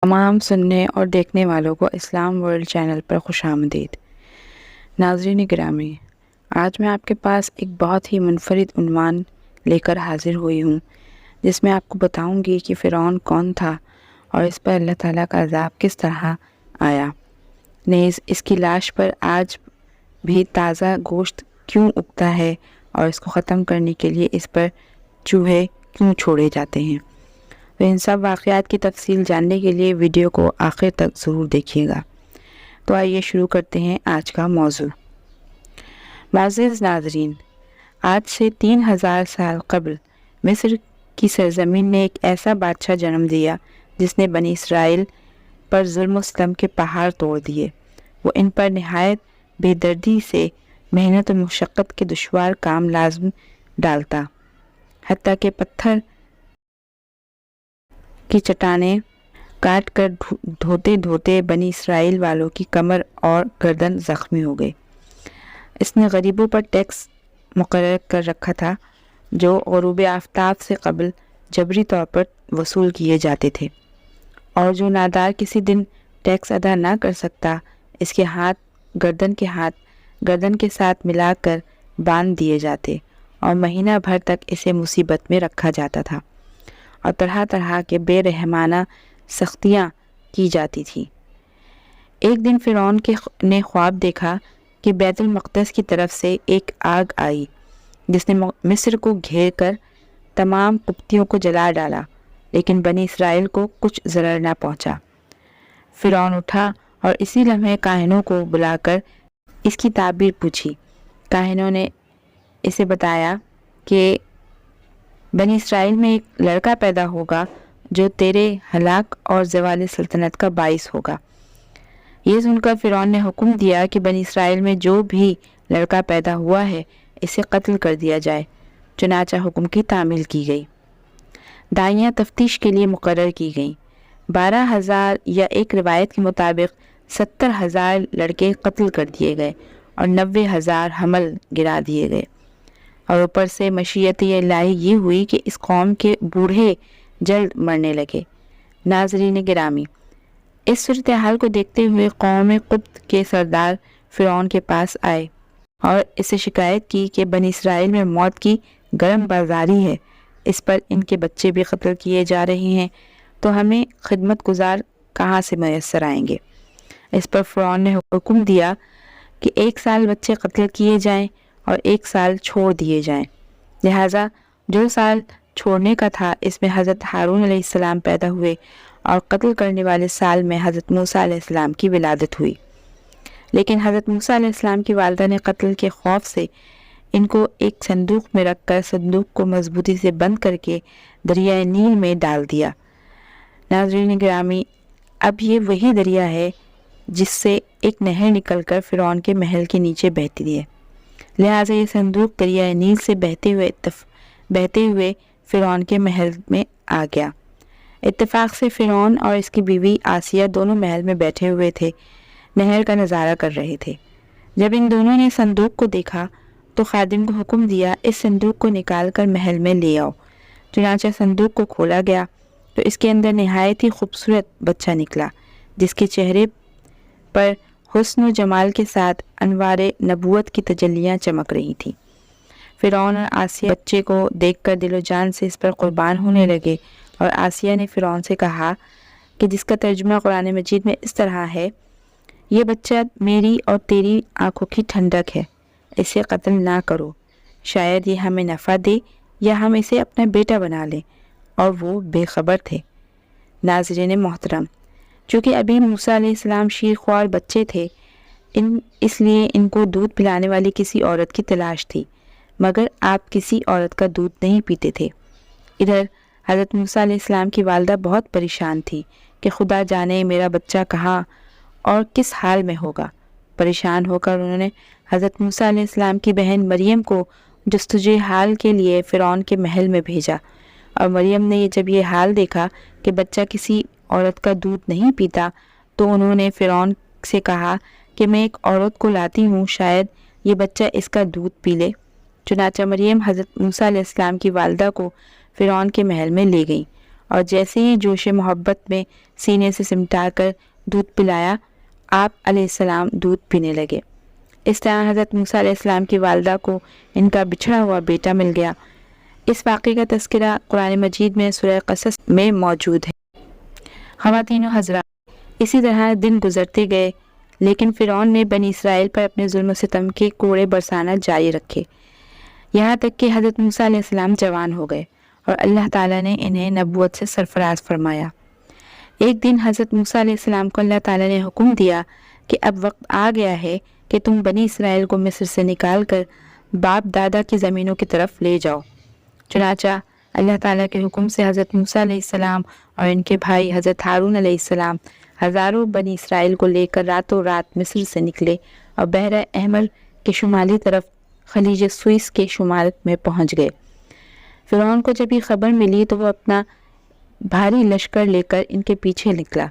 تمام سننے اور دیکھنے والوں کو اسلام ورلڈ چینل پر خوش آمدید۔ ناظرین گرامی، آج میں آپ کے پاس ایک بہت ہی منفرد عنوان لے کر حاضر ہوئی ہوں، جس میں آپ کو بتاؤں گی کہ فرعون کون تھا اور اس پر اللہ تعالیٰ کا عذاب کس طرح آیا، نیز اس کی لاش پر آج بھی تازہ گوشت کیوں اگتا ہے اور اس کو ختم کرنے کے لیے اس پر چوہے کیوں چھوڑے جاتے ہیں۔ تو ان سب واقعات کی تفصیل جاننے کے لیے ویڈیو کو آخر تک ضرور دیکھیے گا۔ تو آئیے شروع کرتے ہیں آج کا موضوع۔ معزز ناظرین، آج سے 3000 سال قبل مصر کی سرزمین نے ایک ایسا بادشاہ جنم دیا جس نے بنی اسرائیل پر ظلم و ستم کے پہاڑ توڑ دیے۔ وہ ان پر نہایت بے دردی سے محنت و مشقت کے دشوار کام لازم ڈالتا، حتیٰ کہ پتھر کی چٹانیں کاٹ کر دھوتے دھوتے بنی اسرائیل والوں کی کمر اور گردن زخمی ہو گئی۔ اس نے غریبوں پر ٹیکس مقرر کر رکھا تھا جو غروب آفتاب سے قبل جبری طور پر وصول کیے جاتے تھے، اور جو نادار کسی دن ٹیکس ادا نہ کر سکتا اس کے ہاتھ گردن کے ساتھ ملا کر باندھ دیے جاتے اور مہینہ بھر تک اسے مصیبت میں رکھا جاتا تھا، اور طرح طرح کے بے رحمانہ سختیاں کی جاتی تھی۔ ایک دن فرعون نے خواب دیکھا کہ بیت المقدس کی طرف سے ایک آگ آئی جس نے مصر کو گھیر کر تمام قبطیوں کو جلا ڈالا، لیکن بنی اسرائیل کو کچھ ضرر نہ پہنچا۔ فرعون اٹھا اور اسی لمحے کاہنوں کو بلا کر اس کی تعبیر پوچھی۔ کاہنوں نے اسے بتایا کہ بنی اسرائیل میں ایک لڑکا پیدا ہوگا جو تیرے ہلاک اور زوال سلطنت کا باعث ہوگا۔ یہ سن کر فرعون نے حکم دیا کہ بنی اسرائیل میں جو بھی لڑکا پیدا ہوا ہے اسے قتل کر دیا جائے۔ چنانچہ حکم کی تعمیل کی گئی۔ دائیاں تفتیش کے لیے مقرر کی گئیں۔ 12,000 یا ایک روایت کے مطابق 70,000 لڑکے قتل کر دیے گئے اور 90,000 حمل گرا دیے گئے، اور اوپر سے مشیت الہی یہ ہوئی کہ اس قوم کے بوڑھے جلد مرنے لگے۔ ناظرین گرامی، اس صورتحال کو دیکھتے ہوئے قوم قبط کے سردار فرعون کے پاس آئے اور اسے شکایت کی کہ بنی اسرائیل میں موت کی گرم بازاری ہے، اس پر ان کے بچے بھی قتل کیے جا رہے ہیں، تو ہمیں خدمت گزار کہاں سے میسر آئیں گے؟ اس پر فرعون نے حکم دیا کہ 1 سال بچے قتل کیے جائیں اور 1 سال چھوڑ دیے جائیں۔ لہٰذا جو سال چھوڑنے کا تھا اس میں حضرت ہارون علیہ السلام پیدا ہوئے، اور قتل کرنے والے سال میں حضرت موسیٰ علیہ السلام کی ولادت ہوئی۔ لیکن حضرت موسیٰ علیہ السلام کی والدہ نے قتل کے خوف سے ان کو ایک صندوق میں رکھ کر صندوق کو مضبوطی سے بند کر کے دریائے نیل میں ڈال دیا۔ ناظرین گرامی، اب یہ وہی دریا ہے جس سے ایک نہر نکل کر فرعون کے محل کے نیچے بہتی ہے، لہٰذا یہ صندوق دریائے نیل سے بہتے ہوئے فرعون کے محل میں آ گیا۔ اتفاق سے فرعون اور اس کی بیوی آسیہ دونوں محل میں بیٹھے ہوئے تھے، نہر کا نظارہ کر رہے تھے۔ جب ان دونوں نے صندوق کو دیکھا تو خادم کو حکم دیا، اس صندوق کو نکال کر محل میں لے آؤ۔ چنانچہ صندوق کو کھولا گیا تو اس کے اندر نہایت ہی خوبصورت بچہ نکلا، جس کے چہرے پر حسن و جمال کے ساتھ انوار نبوت کی تجلیاں چمک رہی تھیں۔ فرعون اور آسیہ بچے کو دیکھ کر دل و جان سے اس پر قربان ہونے لگے، اور آسیہ نے فرعون سے کہا کہ جس کا ترجمہ قرآن مجید میں اس طرح ہے، یہ بچہ میری اور تیری آنکھوں کی ٹھنڈک ہے، اسے قتل نہ کرو، شاید یہ ہمیں نفع دے یا ہم اسے اپنا بیٹا بنا لیں۔ اور وہ بے خبر تھے۔ ناظرین محترم، چونکہ ابھی موسیٰ علیہ السلام شیرخوار بچے تھے، اس لیے ان کو دودھ پلانے والی کسی عورت کی تلاش تھی، مگر آپ کسی عورت کا دودھ نہیں پیتے تھے۔ ادھر حضرت موسیٰ علیہ السلام کی والدہ بہت پریشان تھی کہ خدا جانے میرا بچہ کہاں اور کس حال میں ہوگا۔ پریشان ہو کر انہوں نے حضرت موسیٰ علیہ السلام کی بہن مریم کو جستجوی حال کے لیے فرعون کے محل میں بھیجا، اور مریم نے جب یہ حال دیکھا کہ بچہ کسی عورت کا دودھ نہیں پیتا تو انہوں نے فرعون سے کہا کہ میں ایک عورت کو لاتی ہوں، شاید یہ بچہ اس کا دودھ پی لے۔ چنانچہ مریم حضرت موسیٰ علیہ السلام کی والدہ کو فرعون کے محل میں لے گئیں اور جیسے ہی جوش محبت میں سینے سے سمٹا کر دودھ پلایا، آپ علیہ السلام دودھ پینے لگے۔ اس طرح حضرت موسیٰ علیہ السلام کی والدہ کو ان کا بچھڑا ہوا بیٹا مل گیا۔ اس واقعے کا تذکرہ قرآن مجید میں سورہ قصص میں موجود ہے۔ خواتین و حضرات، اسی طرح دن گزرتے گئے، لیکن فرعون نے بنی اسرائیل پر اپنے ظلم و ستم کے کوڑے برسانا جاری رکھے، یہاں تک کہ حضرت موسیٰ علیہ السلام جوان ہو گئے اور اللہ تعالیٰ نے انہیں نبوت سے سرفراز فرمایا۔ ایک دن حضرت موسیٰ علیہ السلام کو اللہ تعالیٰ نے حکم دیا کہ اب وقت آ گیا ہے کہ تم بنی اسرائیل کو مصر سے نکال کر باپ دادا کی زمینوں کی طرف لے جاؤ۔ چنانچہ اللہ تعالیٰ کے حکم سے حضرت موسیٰ علیہ السلام اور ان کے بھائی حضرت ہارون علیہ السلام ہزاروں بنی اسرائیل کو لے کر راتوں رات مصر سے نکلے اور بحر احمر کے شمالی طرف خلیج سوئس کے شمال میں پہنچ گئے۔ فرعون کو جب یہ خبر ملی تو وہ اپنا بھاری لشکر لے کر ان کے پیچھے نکلا۔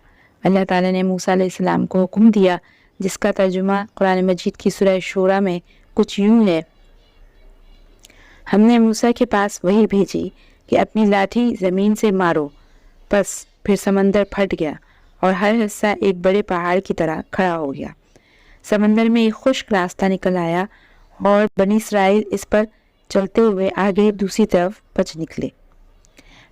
اللہ تعالیٰ نے موسیٰ علیہ السلام کو حکم دیا، جس کا ترجمہ قرآن مجید کی سورہ شورا میں کچھ یوں ہے: ہم نے موسیٰ کے پاس وحی بھیجی کہ اپنی لاٹھی زمین سے مارو، بس پھر سمندر پھٹ گیا اور ہر حصہ ایک بڑے پہاڑ کی طرح کھڑا ہو گیا۔ سمندر میں ایک خشک راستہ نکل آیا اور بنی اسرائیل اس پر چلتے ہوئے آگے دوسری طرف بچ نکلے۔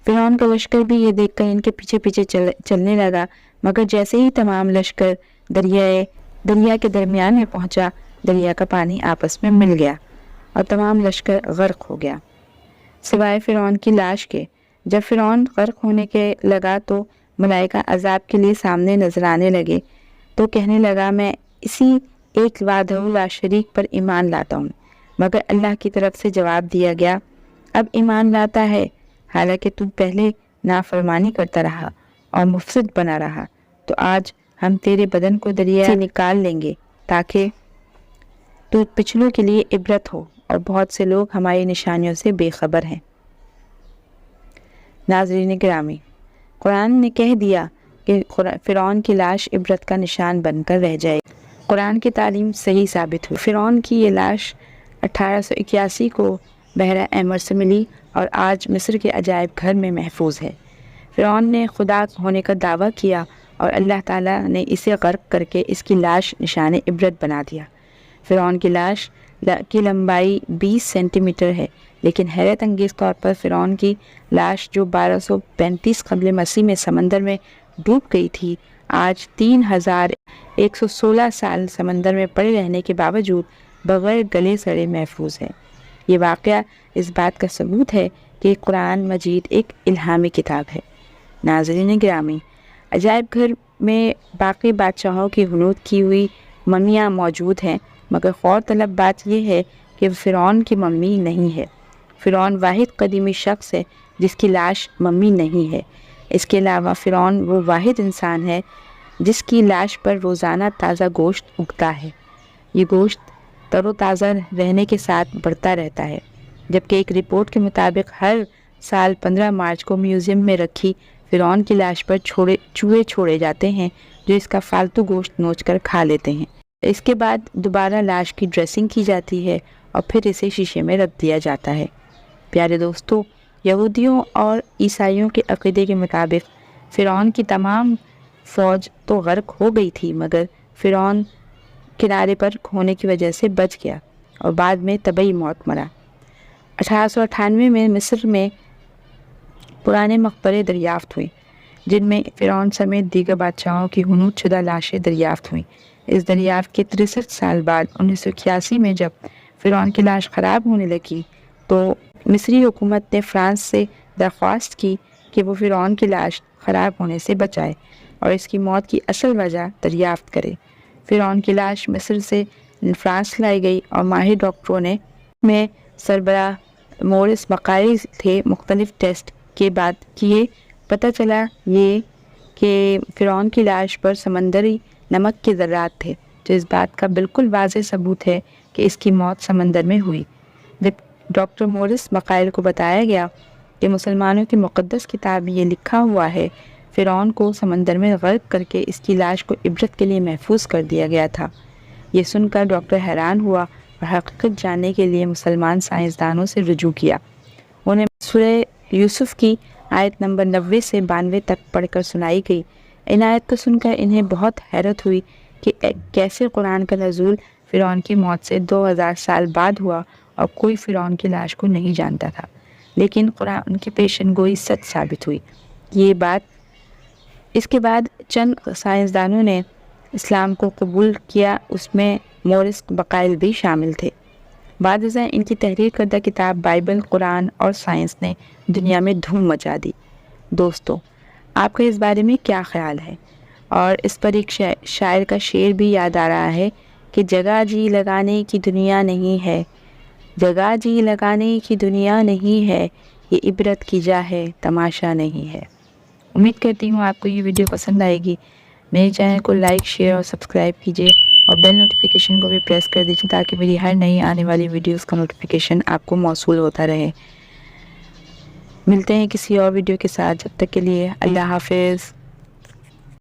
فرعون کا لشکر بھی یہ دیکھ کر ان کے پیچھے پیچھے چلنے لگا، مگر جیسے ہی تمام لشکر دریا کے درمیان میں پہنچا، دریا کا پانی آپس میں مل گیا اور تمام لشکر غرق ہو گیا، سوائے فرعون کی لاش کے۔ جب فرعون غرق ہونے کے لگا تو ملائکہ عذاب کے لیے سامنے نظر آنے لگے، تو کہنے لگا میں اسی ایک وحدہ لا شریک پر ایمان لاتا ہوں، مگر اللہ کی طرف سے جواب دیا گیا، اب ایمان لاتا ہے، حالانکہ تو پہلے نافرمانی کرتا رہا اور مفسد بنا رہا، تو آج ہم تیرے بدن کو دریا سے نکال لیں گے تاکہ تو پچھلوں کے لیے عبرت ہو، اور بہت سے لوگ ہماری نشانیوں سے بے خبر ہیں۔ ناظرین گرامی، قرآن نے کہہ دیا کہ فرعون کی لاش عبرت کا نشان بن کر رہ جائے۔ قرآن کی تعلیم صحیح ثابت ہوئی۔ فرعون کی یہ لاش 1881 کو بحر احمر سے ملی اور آج مصر کے عجائب گھر میں محفوظ ہے۔ فرعون نے خدا ہونے کا دعویٰ کیا اور اللہ تعالیٰ نے اسے غرق کر کے اس کی لاش نشان عبرت بنا دیا۔ فرعون کی لاش کی لمبائی 20 سینٹی میٹر ہے، لیکن حیرت انگیز طور پر فرعون کی لاش جو 1235 قبل مسیح میں سمندر میں ڈوب گئی تھی، آج 3116 سال سمندر میں پڑے رہنے کے باوجود بغیر گلے سڑے محفوظ ہے۔ یہ واقعہ اس بات کا ثبوت ہے کہ قرآن مجید ایک الہامی کتاب ہے۔ ناظرین گرامی، عجائب گھر میں باقی بادشاہوں کی حنوط کی ہوئی ممیاں موجود ہیں، مگر غور طلب بات یہ ہے کہ فرعون کی ممی نہیں ہے۔ فرعون واحد قدیمی شخص ہے جس کی لاش ممی نہیں ہے۔ اس کے علاوہ فرعون وہ واحد انسان ہے جس کی لاش پر روزانہ تازہ گوشت اگتا ہے۔ یہ گوشت تر و تازہ رہنے کے ساتھ بڑھتا رہتا ہے، جبکہ ایک رپورٹ کے مطابق ہر سال 15 مارچ کو میوزیم میں رکھی فرعون کی لاش پر چوہے چھوڑے جاتے ہیں جو اس کا فالتو گوشت نوچ کر کھا لیتے ہیں۔ اس کے بعد دوبارہ لاش کی ڈریسنگ کی جاتی ہے اور پھر اسے شیشے میں رکھ دیا جاتا ہے۔ پیارے دوستو، یہودیوں اور عیسائیوں کے عقیدے کے مطابق فرعون کی تمام فوج تو غرق ہو گئی تھی، مگر فرعون کنارے پر ہونے کی وجہ سے بچ گیا اور بعد میں طبعی موت مرا۔ 1898 میں مصر میں پرانے مقبرے دریافت ہوئے جن میں فرعون سمیت دیگر بادشاہوں کی حنوط شدہ لاشیں دریافت ہوئیں۔ اس دریافت کے 63 سال بعد 1981 میں جب فرعون کی لاش خراب ہونے لگی تو مصری حکومت نے فرانس سے درخواست کی کہ وہ فرعون کی لاش خراب ہونے سے بچائے اور اس کی موت کی اصل وجہ دریافت کرے۔ فرعون کی لاش مصر سے فرانس لائی گئی اور ماہر ڈاکٹروں نے میں سربراہ مورس مقاری تھے مختلف ٹیسٹ کے بعد کیے، پتہ چلا یہ کہ فرعون کی لاش پر سمندری نمک کے ذرات تھے، جو اس بات کا بالکل واضح ثبوت ہے کہ اس کی موت سمندر میں ہوئی۔ جب ڈاکٹر مورس مقائل کو بتایا گیا کہ مسلمانوں کی مقدس کتاب میں یہ لکھا ہوا ہے فرعون کو سمندر میں غرق کر کے اس کی لاش کو عبرت کے لیے محفوظ کر دیا گیا تھا، یہ سن کر ڈاکٹر حیران ہوا اور حقیقت جاننے کے لیے مسلمان سائنسدانوں سے رجوع کیا۔ انہیں سورہ یوسف کی آیت نمبر 90 سے 92 تک پڑھ کر سنائی گئی۔ ان آیت کو سن کر انہیں بہت حیرت ہوئی کہ کیسے قرآن کا نزول فرعون کی موت سے 2000 سال بعد ہوا اور کوئی فرعون کی لاش کو نہیں جانتا تھا، لیکن قرآن کی پیشن گوئی سچ ثابت ہوئی۔ یہ بات اس کے بعد چند سائنسدانوں نے اسلام کو قبول کیا، اس میں مورث بقائل بھی شامل تھے۔ بعد ازاں ان کی تحریر کردہ کتاب بائبل، قرآن اور سائنس نے دنیا میں دھوم مچا دی۔ دوستو، آپ کا اس بارے میں کیا خیال ہے؟ اور اس پر ایک شاعر کا شعر بھی یاد آ رہا ہے کہ جگہ جی لگانے کی دنیا نہیں ہے، جگہ جی لگانے کی دنیا نہیں ہے، یہ عبرت کی جا ہے، تماشا نہیں ہے۔ امید کرتی ہوں آپ کو یہ ویڈیو پسند آئے گی۔ میرے چینل کو لائک، شیئر اور سبسکرائب کیجیے اور بیل نوٹیفیکیشن کو بھی پریس کر دیجیے تاکہ میری ہر نئی آنے والی ویڈیوز کا نوٹیفیکیشن آپ کو موصول ہوتا رہے۔ ملتے ہیں کسی اور ویڈیو کے ساتھ، جب تک کے لیے اللہ حافظ۔